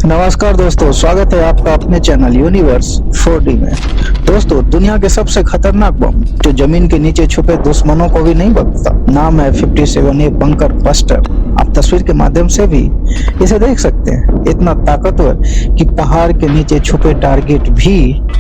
नमस्कार दोस्तों, स्वागत है आपका अपने चैनल यूनिवर्स 4D में। दोस्तों, दुनिया के सबसे खतरनाक बम जो जमीन के नीचे छुपे दुश्मनों को भी नहीं बख्शता, नाम है 57A बंकर बस्टर। आप तस्वीर के माध्यम से भी इसे देख सकते हैं। इतना ताकतवर कि पहाड़ के नीचे छुपे टारगेट भी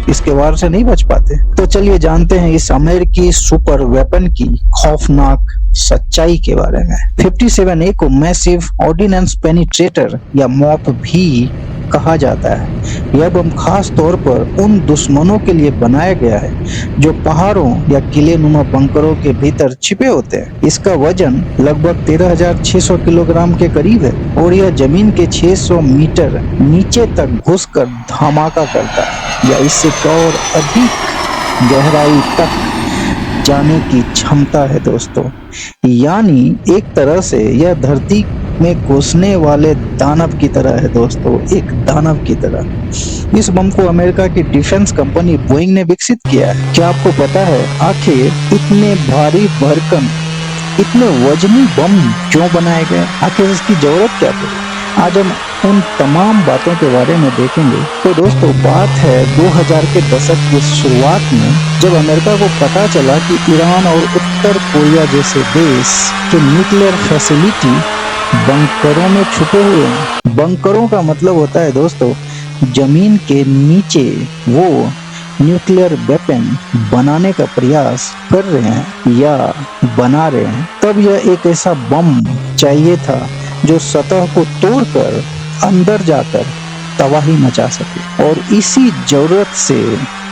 इसके वार से नहीं बच पाते। तो चलिए जानते हैं इस अमेरिकी सुपर वेपन की खौफनाक सच्चाई के बारे में। 57A को मैसिव ऑर्डिनेंस पेनिट्रेटर या मॉप भी कहा जाता है। यह बम खास तौर पर उन दुश्मनों के लिए बनाया गया है जो पहाड़ों या किले नुमा बंकरों के भीतर छिपे होते हैं। इसका वजन लगभग 13,600 किलोग्राम के करीब है और यह जमीन के 600 मीटर नीचे तक घुसकर धमाका करता है या इससे और अधिक गहराई तक जाने की क्षमता है दोस्तों। यानी एक तरह से यह धरती में घुसने वाले दानव की तरह है दोस्तों, एक दानव की तरह। इस बम को अमेरिका की डिफेंस कंपनी बोइंग ने विकसित किया है। क्या आपको पता है आखिर इतने भारी भरकम, इतने वजनी बम क्यों बनाए गए? आखिर इसकी जरूरत क्या थी? आज हम उन तमाम बातों के बारे में देखेंगे। तो दोस्तों, बात है 2000 के दशक की शुरुआत में, जब अमेरिका को पता चला कि ईरान और उत्तर कोरिया जैसे देश के न्यूक्लियर फैसिलिटी बंकरों में छुपे हुए हैं। बंकरों का मतलब होता है दोस्तों, जमीन के नीचे वो न्यूक्लियर वेपन बनाने का प्रयास कर रहे हैं या बना रहे हैं। तब यह एक ऐसा बम चाहिए था जो सतह को तोड़कर अंदर जाकर तबाही मचा सके, और इसी जरूरत से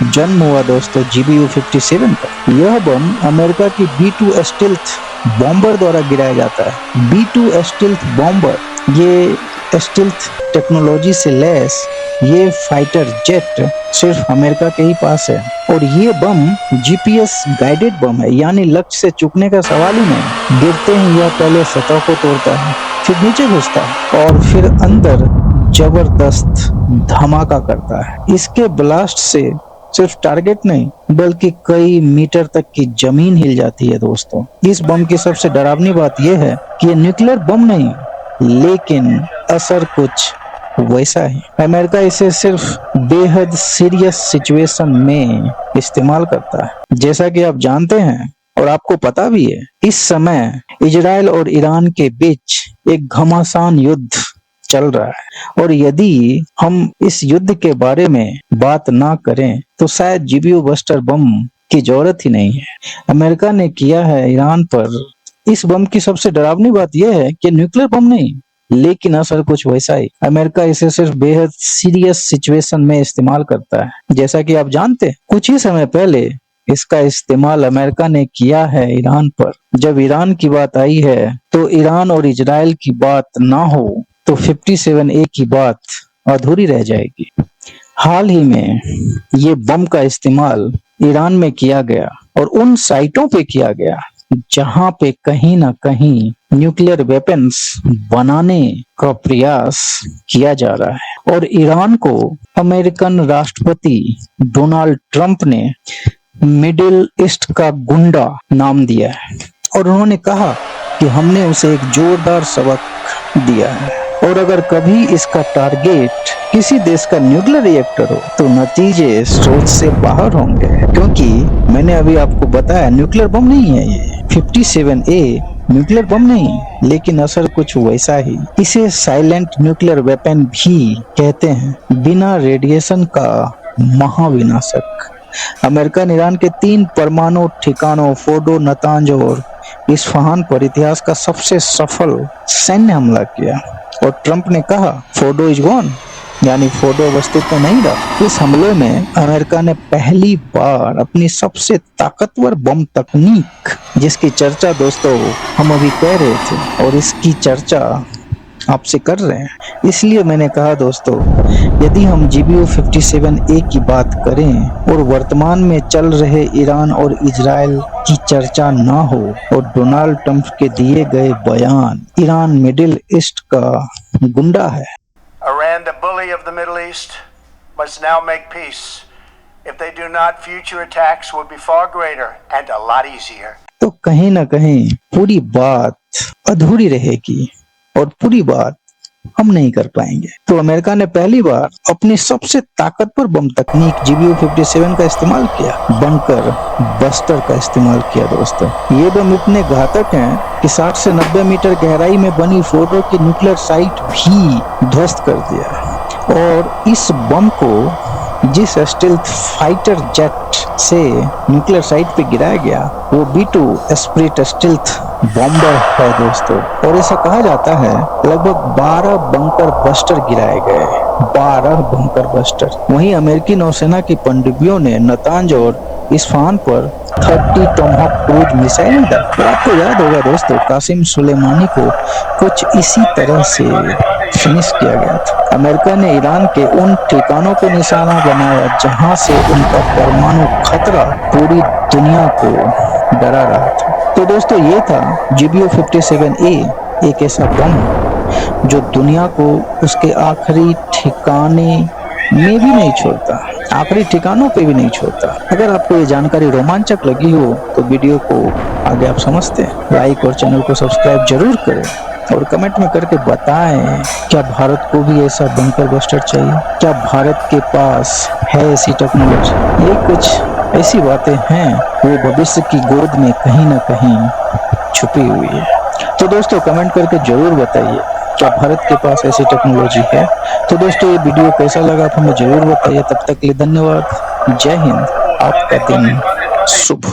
जन्म हुआ दोस्तों GBU 57 का। यह बम अमेरिका की B-2 स्टील्थ बॉम्बर द्वारा गिराया जाता है। B-2 स्टील्थ बॉम्बर, ये स्टील्थ टेक्नोलॉजी से लैस ये फाइटर जेट सिर्फ अमेरिका के ही पास है, और ये बम GPS गाइडेड बम है, यानी लक्ष्य से चूकने का सवाल ही नहीं। गिरते ही यह पहले सतह को तोड़ता है, फिर नीचे घुसता है और फिर अंदर जबरदस्त धमाका करता है। इसके ब्लास्ट से सिर्फ टारगेट नहीं बल्कि कई मीटर तक की जमीन हिल जाती है दोस्तों। इस बम की सबसे डरावनी बात यह है कि ये न्यूक्लियर बम नहीं, लेकिन असर कुछ वैसा ही। अमेरिका इसे सिर्फ बेहद सीरियस सिचुएशन में इस्तेमाल करता है। जैसा कि आप जानते हैं और आपको पता भी है, इस समय इजराइल और ईरान के बीच एक घमासान युद्ध चल रहा है, और यदि हम इस युद्ध के बारे में बात ना करें तो शायद GBU बस्टर बम की जरूरत ही नहीं है। अमेरिका ने किया है ईरान पर इस बम की सबसे डरावनी बात यह है कि न्यूक्लियर बम नहीं, लेकिन असर कुछ वैसा ही। अमेरिका इसे सिर्फ बेहद सीरियस सिचुएशन में इस्तेमाल करता है। जैसा कि आप जानते हैं, कुछ ही समय पहले इसका इस्तेमाल अमेरिका ने किया है ईरान पर। जब ईरान की बात आई है तो ईरान और इजराइल की बात ना हो तो 57A की बात अधूरी रह जाएगी। हाल ही में ये बम का इस्तेमाल ईरान में किया गया और उन साइटों पे किया गया जहां पे कहीं ना कहीं न्यूक्लियर वेपन्स बनाने का प्रयास किया जा रहा है, और ईरान को अमेरिकन राष्ट्रपति डोनाल्ड ट्रंप ने मिडिल ईस्ट का गुंडा नाम दिया है, और उन्होंने कहा कि हमने उसे एक जोरदार सबक दिया है, और अगर कभी इसका टारगेट किसी देश का न्यूक्लियर रिएक्टर हो तो नतीजे सोच से बाहर होंगे। क्योंकि मैंने अभी आपको बताया न्यूक्लियर बम नहीं है ये 57A न्यूक्लियर बम नहीं, लेकिन असर कुछ वैसा ही। इसे साइलेंट न्यूक्लियर वेपन भी कहते हैं, बिना रेडिएशन का महाविनाशक। अमेरिका ने ईरान के 3 परमाणु ठिकानों फोर्डो, नतांज और इस्फहान पर इतिहास का सबसे सफल सैन्य हमला किया, और ट्रंप ने कहा फोर्डो इज गॉन, यानी फोर्डो अस्तित्व में नहीं रहा। इस हमले में अमेरिका ने पहली बार अपनी सबसे ताकतवर बम तकनीक, जिसकी चर्चा दोस्तों हम अभी कह रहे थे और इसकी चर्चा आपसे कर रहे हैं, इसलिए मैंने कहा दोस्तों, यदि हम GBU 57A की बात करें और वर्तमान में चल रहे ईरान और इजराइल की चर्चा ना हो और डोनाल्ड ट्रंप के दिए गए बयान, ईरान मिडिल ईस्ट का गुंडा है। Iran, the bully of the Middle East, must now make peace. If they do not, future attacks will be far greater and a lot easier. तो कहीं ना कहीं पूरी बात अधूरी रहेगी और पूरी बात हम नहीं कर पाएंगे। तो अमेरिका ने पहली बार अपनी सबसे ताकतवर बम तकनीक GBU-57 का इस्तेमाल किया, बंकर बस्टर का इस्तेमाल किया। दोस्तों, ये बम इतने घातक हैं कि 60 से 90 मीटर गहराई में बनी फोर्डो की न्यूक्लियर साइट भी ध्वस्त कर दिया। और इस बम को जिस स्टेल्थ फाइटर जेट से न्यूक्लियर साइट पे गिराया गया वो B-2 एस्प्रिट स्टेल्थ बॉम्बर है दोस्तों। और ऐसा कहा जाता है लगभग 12 बंकर बस्टर गिराए गए, 12 बंकर बस्टर। वहीं अमेरिकी नौसेना की पनडुब्बियों ने नतांज और इस्फहान पर 30 टॉमहॉक क्रूज मिसाइल दागी। आपको याद होगा दोस्तों, कासिम सुलेमानी को कुछ इसी तरह से फिनिश किया गया था। अमेरिका ने ईरान के उन ठिकानों को निशाना बनाया जहां से उनका परमाणु खतरा पूरी दुनिया को डरा रहा था। तो दोस्तों, ये था GBU-57A, एक ऐसा बम जो दुनिया को उसके आखिरी ठिकाने में भी नहीं छोड़ता, आखिरी ठिकानों पे भी नहीं छोड़ता। अगर आपको ये जानकारी रोमांचक लगी हो तो वीडियो को आगे आप समझते हैं, लाइक और चैनल को सब्सक्राइब जरूर करें और कमेंट में करके बताएं क्या भारत को भी ऐसा बंकर बस्टर चाहिए, क्या भारत के पास है ऐसी टेक्नोलॉजी। ये कुछ ऐसी बातें हैं वो भविष्य की गोद में कहीं ना कहीं छुपी हुई है। तो दोस्तों, कमेंट करके जरूर बताइए क्या भारत के पास ऐसी टेक्नोलॉजी है। तो दोस्तों, ये वीडियो कैसा लगा आप हमें जरूर बताइए। तब तक के लिए धन्यवाद। जय हिंद, आपका दिन शुभ।